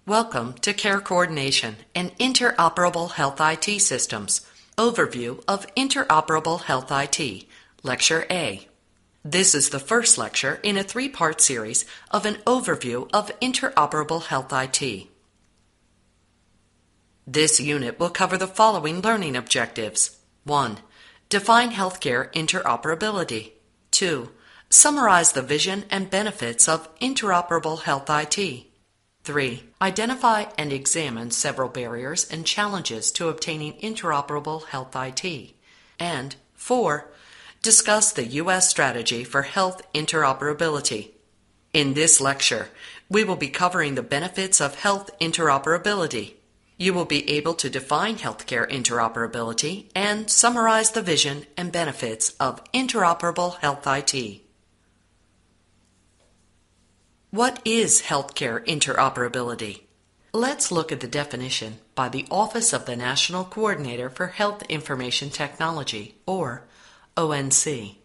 Welcome to Care Coordination and Interoperable Health IT Systems. Overview of Interoperable Health IT, Lecture A. This is the first lecture in a three-part series of an overview of Interoperable Health IT. This unit will cover the following learning objectives. 1. Define healthcare interoperability. 2. Summarize the vision and benefits of Interoperable Health IT. 3. Identify and examine several barriers and challenges to obtaining interoperable health IT. And 4. Discuss the U.S. strategy for health interoperability. In this lecture, we will be covering the benefits of health interoperability. You will be able to define healthcare interoperability and summarize the vision and benefits of interoperable health IT. What is healthcare interoperability? Let's look at the definition by the Office of the National Coordinator for Health Information Technology, or ONC.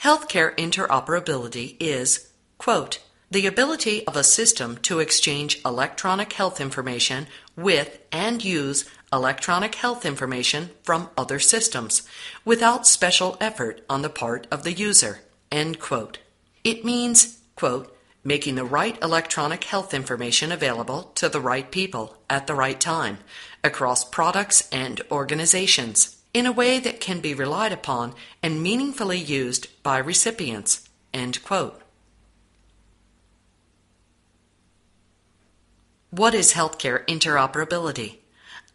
Healthcare interoperability is, quote, the ability of a system to exchange electronic health information with and use electronic health information from other systems without special effort on the part of the user, end quote. It means, quote, making the right electronic health information available to the right people at the right time across products and organizations in a way that can be relied upon and meaningfully used by recipients, end quote. What is healthcare interoperability?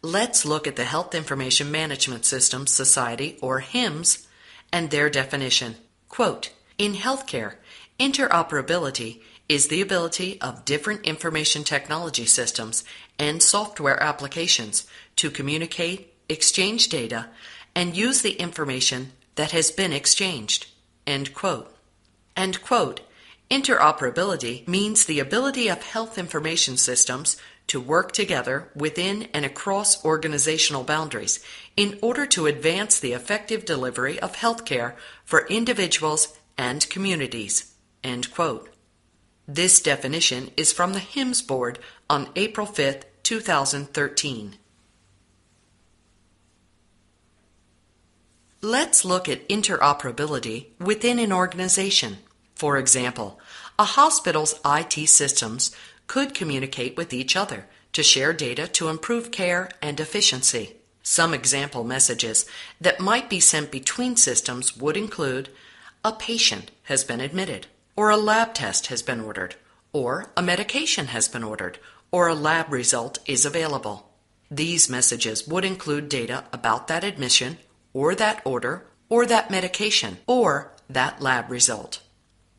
Let's look at the Health Information Management Systems Society, or HIMSS, and their definition. Quote, in healthcare, interoperability is the ability of different information technology systems and software applications to communicate, exchange data, and use the information that has been exchanged. End quote. End quote. Interoperability means the ability of health information systems to work together within and across organizational boundaries in order to advance the effective delivery of healthcare for individuals and communities. End quote. This definition is from the HIMSS Board on April 5, 2013. Let's look at interoperability within an organization. For example, a hospital's IT systems could communicate with each other to share data to improve care and efficiency. Some example messages that might be sent between systems would include, a patient has been admitted, or a lab test has been ordered, or a medication has been ordered, or a lab result is available. These messages would include data about that admission, or that order, or that medication, or that lab result.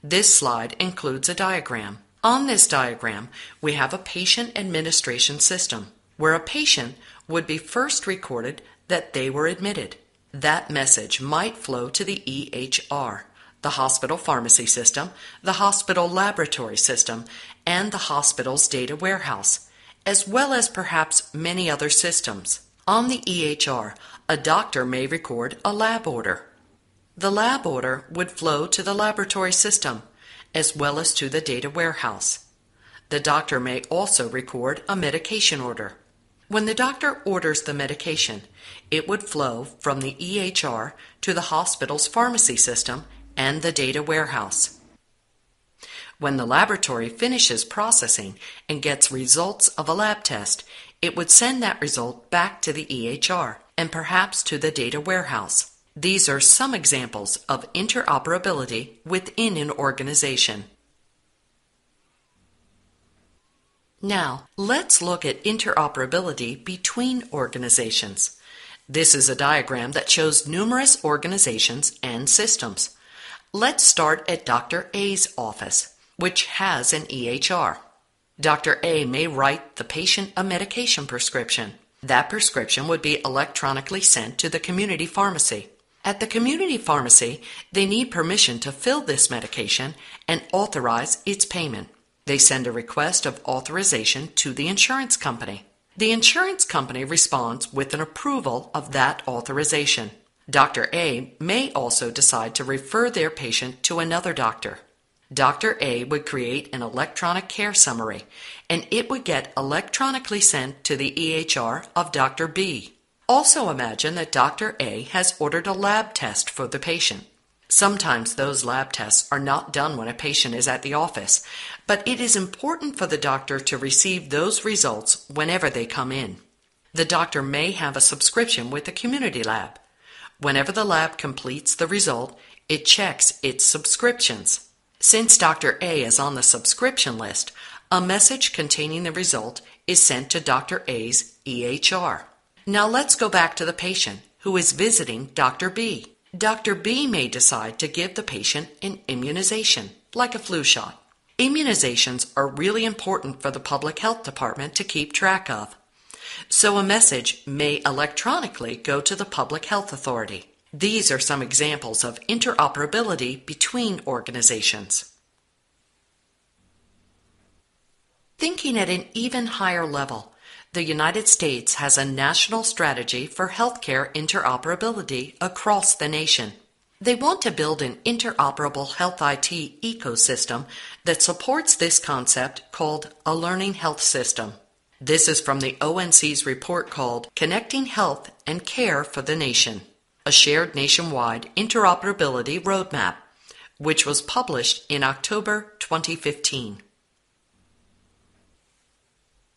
This slide includes a diagram. On this diagram, we have a patient administration system, where a patient would be first recorded that they were admitted. That message might flow to the EHR, the hospital pharmacy system, the hospital laboratory system, and the hospital's data warehouse, as well as perhaps many other systems. On the EHR, a doctor may record a lab order. The lab order would flow to the laboratory system, as well as to the data warehouse. The doctor may also record a medication order. When the doctor orders the medication, it would flow from the EHR to the hospital's pharmacy system and the data warehouse. When the laboratory finishes processing and gets results of a lab test, it would send that result back to the EHR and perhaps to the data warehouse. These are some examples of interoperability within an organization. Now, let's look at interoperability between organizations. This is a diagram that shows numerous organizations and systems. Let's start at Dr. A's office, which has an EHR. Dr. A may write the patient a medication prescription. That prescription would be electronically sent to the community pharmacy. At the community pharmacy, they need permission to fill this medication and authorize its payment. They send a request of authorization to the insurance company. The insurance company responds with an approval of that authorization. Dr. A may also decide to refer their patient to another doctor. Dr. A would create an electronic care summary, and it would get electronically sent to the EHR of Dr. B. Also imagine that Dr. A has ordered a lab test for the patient. Sometimes those lab tests are not done when a patient is at the office, but it is important for the doctor to receive those results whenever they come in. The doctor may have a subscription with the community lab. Whenever the lab completes the result, it checks its subscriptions. Since Dr. A is on the subscription list, a message containing the result is sent to Dr. A's EHR. Now let's go back to the patient who is visiting Dr. B. Dr. B may decide to give the patient an immunization, like a flu shot. Immunizations are really important for the public health department to keep track of. So a message may electronically go to the public health authority. These are some examples of interoperability between organizations. Thinking at an even higher level, the United States has a national strategy for healthcare interoperability across the nation. They want to build an interoperable health IT ecosystem that supports this concept called a learning health system. This is from the ONC's report called Connecting Health and Care for the Nation, a shared nationwide interoperability roadmap, which was published in October 2015.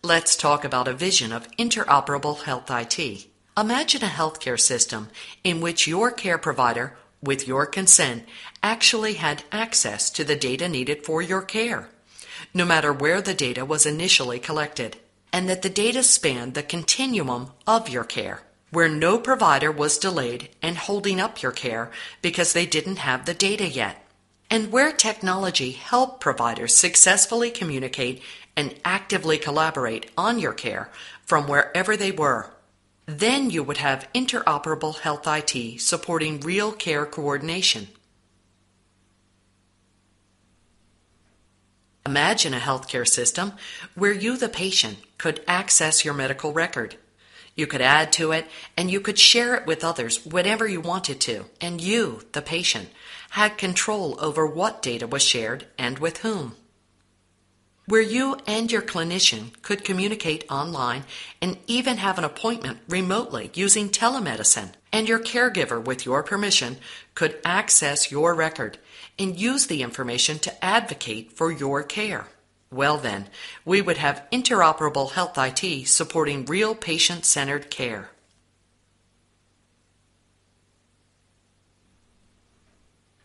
Let's talk about a vision of interoperable health IT. Imagine a healthcare system in which your care provider, with your consent, actually had access to the data needed for your care, no matter where the data was initially collected, and that the data spanned the continuum of your care, where no provider was delayed and holding up your care because they didn't have the data yet, and where technology helped providers successfully communicate and actively collaborate on your care from wherever they were. Then you would have interoperable health IT supporting real care coordination. Imagine a healthcare system where you, the patient, could access your medical record. You could add to it, and you could share it with others whenever you wanted to, and you, the patient, had control over what data was shared and with whom. Where you and your clinician could communicate online and even have an appointment remotely using telemedicine, and your caregiver, with your permission, could access your record and use the information to advocate for your care. Well then, we would have interoperable health IT supporting real patient-centered care.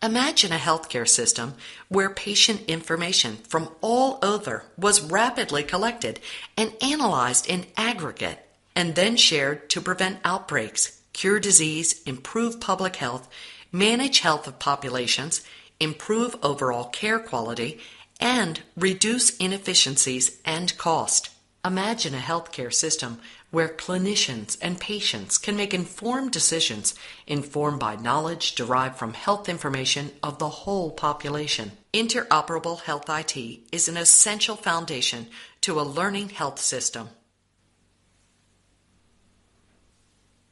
Imagine a healthcare system where patient information from all over was rapidly collected and analyzed in aggregate, and then shared to prevent outbreaks, cure disease, improve public health, manage health of populations, improve overall care quality, and reduce inefficiencies and cost. Imagine a healthcare system where clinicians and patients can make informed decisions informed by knowledge derived from health information of the whole population. Interoperable health IT is an essential foundation to a learning health system.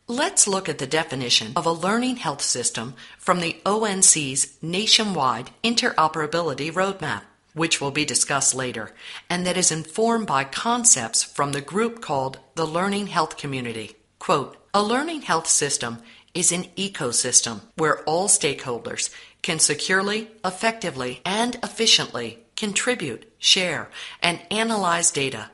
Let's look at the definition of a learning health system from the ONC's nationwide interoperability roadmap, which will be discussed later, and that is informed by concepts from the group called the Learning Health Community. Quote, a learning health system is an ecosystem where all stakeholders can securely, effectively, and efficiently contribute, share, and analyze data,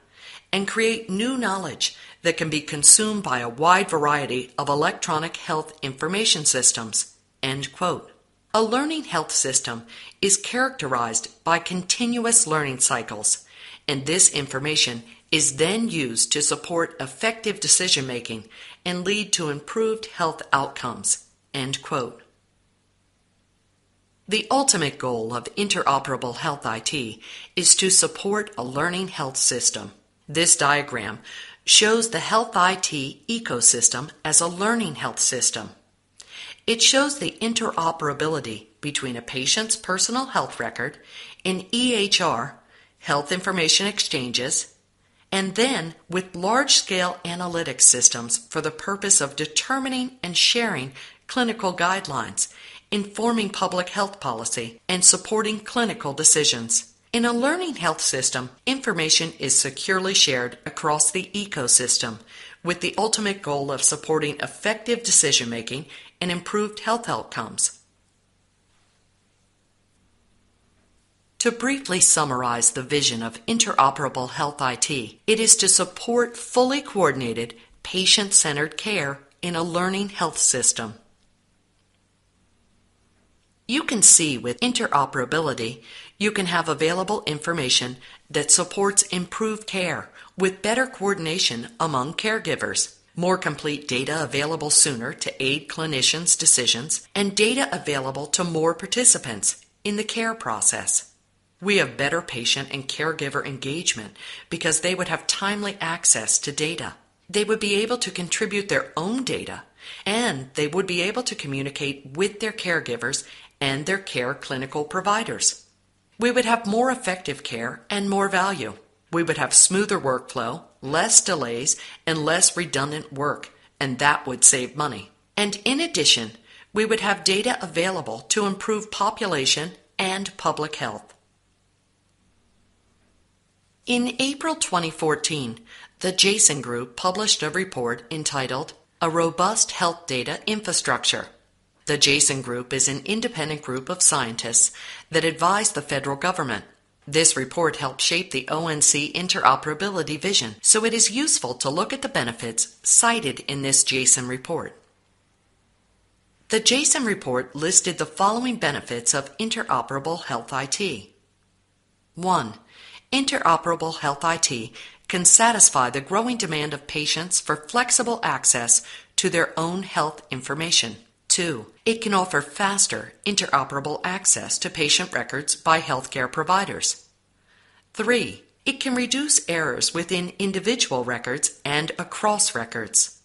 and create new knowledge that can be consumed by a wide variety of electronic health information systems. End quote. A learning health system is characterized by continuous learning cycles, and this information is then used to support effective decision-making and lead to improved health outcomes. End quote. The ultimate goal of interoperable health IT is to support a learning health system. This diagram shows the health IT ecosystem as a learning health system. It shows the interoperability between a patient's personal health record, an EHR, health information exchanges, and then with large-scale analytics systems for the purpose of determining and sharing clinical guidelines, informing public health policy, and supporting clinical decisions. In a learning health system, information is securely shared across the ecosystem, with the ultimate goal of supporting effective decision-making and improved health outcomes. To briefly summarize the vision of interoperable health IT, it is to support fully coordinated, patient-centered care in a learning health system. You can see with interoperability, you can have available information that supports improved care with better coordination among caregivers, more complete data available sooner to aid clinicians' decisions, and data available to more participants in the care process. We have better patient and caregiver engagement because they would have timely access to data. They would be able to contribute their own data, and they would be able to communicate with their caregivers and their care clinical providers. We would have more effective care and more value. We would have smoother workflow, less delays, and less redundant work, and that would save money. And in addition, we would have data available to improve population and public health. In April 2014, the Jason Group published a report entitled A Robust Health Data Infrastructure. The Jason Group is an independent group of scientists that advise the federal government. This report helped shape the ONC interoperability vision, so it is useful to look at the benefits cited in this Jason report. The Jason report listed the following benefits of interoperable health IT. 1. Interoperable health IT can satisfy the growing demand of patients for flexible access to their own health information. 2. It can offer faster, interoperable access to patient records by healthcare providers. 3. It can reduce errors within individual records and across records.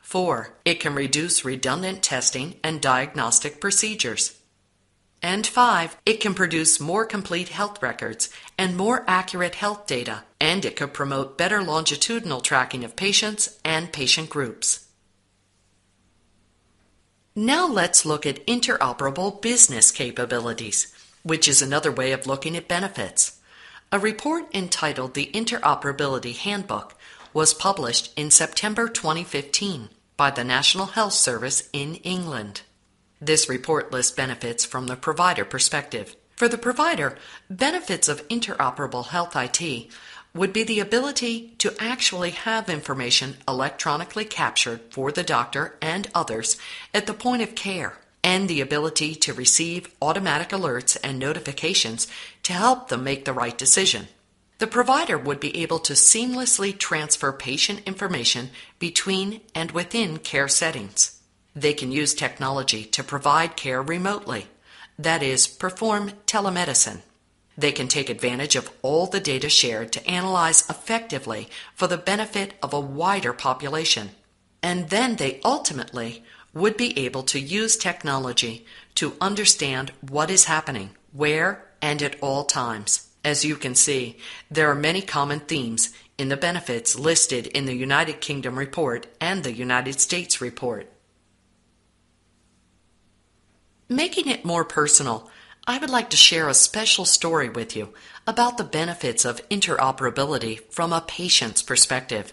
4. It can reduce redundant testing and diagnostic procedures. And 5. It can produce more complete health records and more accurate health data, and it could promote better longitudinal tracking of patients and patient groups. Now let's look at interoperable business capabilities, which is another way of looking at benefits. A report entitled the Interoperability Handbook was published in September 2015 by the National Health Service in England. This report lists benefits from the provider perspective. For the provider, benefits of interoperable health IT would be the ability to actually have information electronically captured for the doctor and others at the point of care, and the ability to receive automatic alerts and notifications to help them make the right decision. The provider would be able to seamlessly transfer patient information between and within care settings. They can use technology to provide care remotely, that is, perform telemedicine. They can take advantage of all the data shared to analyze effectively for the benefit of a wider population. And then they ultimately would be able to use technology to understand what is happening, where, and at all times. As you can see, there are many common themes in the benefits listed in the United Kingdom report and the United States report. Making it more personal, I would like to share a special story with you about the benefits of interoperability from a patient's perspective.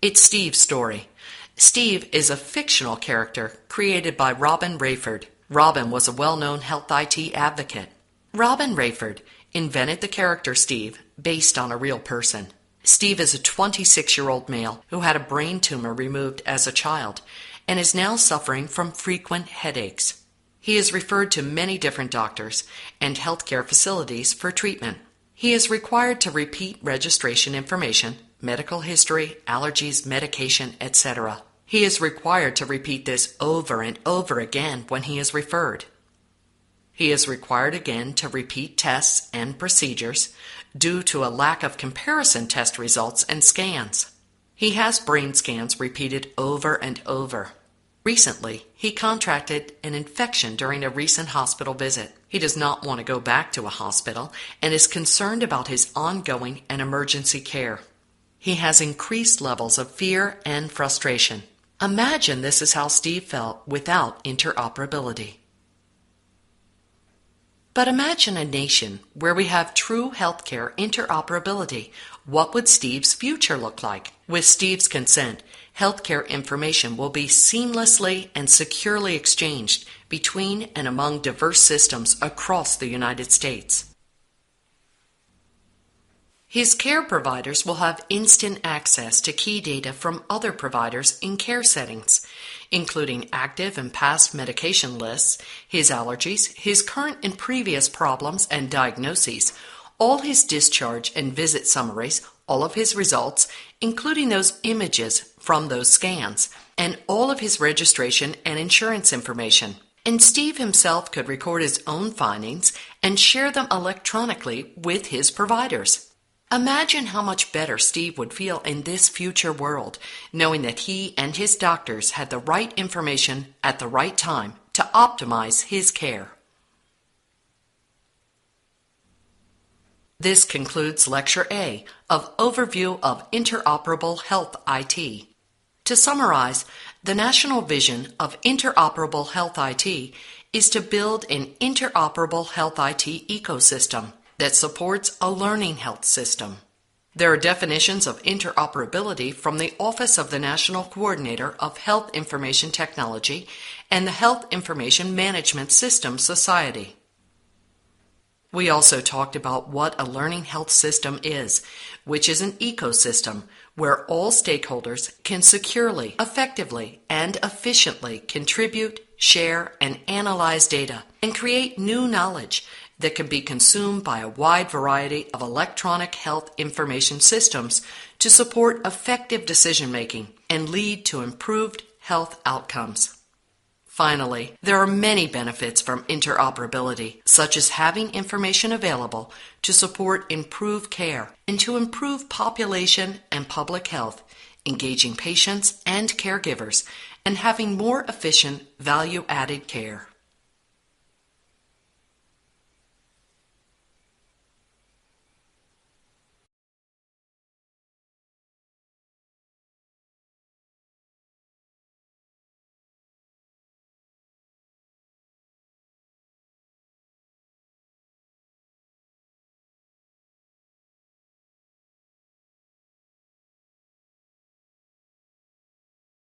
It's Steve's story. Steve is a fictional character created by Robin Rayford. Robin was a well-known health IT advocate. Robin Rayford invented the character Steve based on a real person. Steve is a 26-year-old male who had a brain tumor removed as a child and is now suffering from frequent headaches. He is referred to many different doctors and healthcare facilities for treatment. He is required to repeat registration information, medical history, allergies, medication, etc. He is required to repeat this over and over again when he is referred. He is required again to repeat tests and procedures due to a lack of comparison test results and scans. He has brain scans repeated over and over. Recently, he contracted an infection during a recent hospital visit. He does not want to go back to a hospital and is concerned about his ongoing and emergency care. He has increased levels of fear and frustration. Imagine this is how Steve felt without interoperability. But imagine a nation where we have true healthcare interoperability. What would Steve's future look like? With Steve's consent, healthcare information will be seamlessly and securely exchanged between and among diverse systems across the United States. His care providers will have instant access to key data from other providers in care settings, including active and past medication lists, his allergies, his current and previous problems and diagnoses, all his discharge and visit summaries, all of his results, including those images from those scans, and all of his registration and insurance information. And Steve himself could record his own findings and share them electronically with his providers. Imagine how much better Steve would feel in this future world, knowing that he and his doctors had the right information at the right time to optimize his care. This concludes Lecture A of Overview of Interoperable Health IT. To summarize, the national vision of Interoperable Health IT is to build an interoperable health IT ecosystem that supports a learning health system. There are definitions of interoperability from the Office of the National Coordinator of Health Information Technology and the Health Information Management Systems Society. We also talked about what a learning health system is, which is an ecosystem where all stakeholders can securely, effectively, and efficiently contribute, share, and analyze data and create new knowledge that can be consumed by a wide variety of electronic health information systems to support effective decision-making and lead to improved health outcomes. Finally, there are many benefits from interoperability, such as having information available to support improved care and to improve population and public health, engaging patients and caregivers, and having more efficient, value-added care.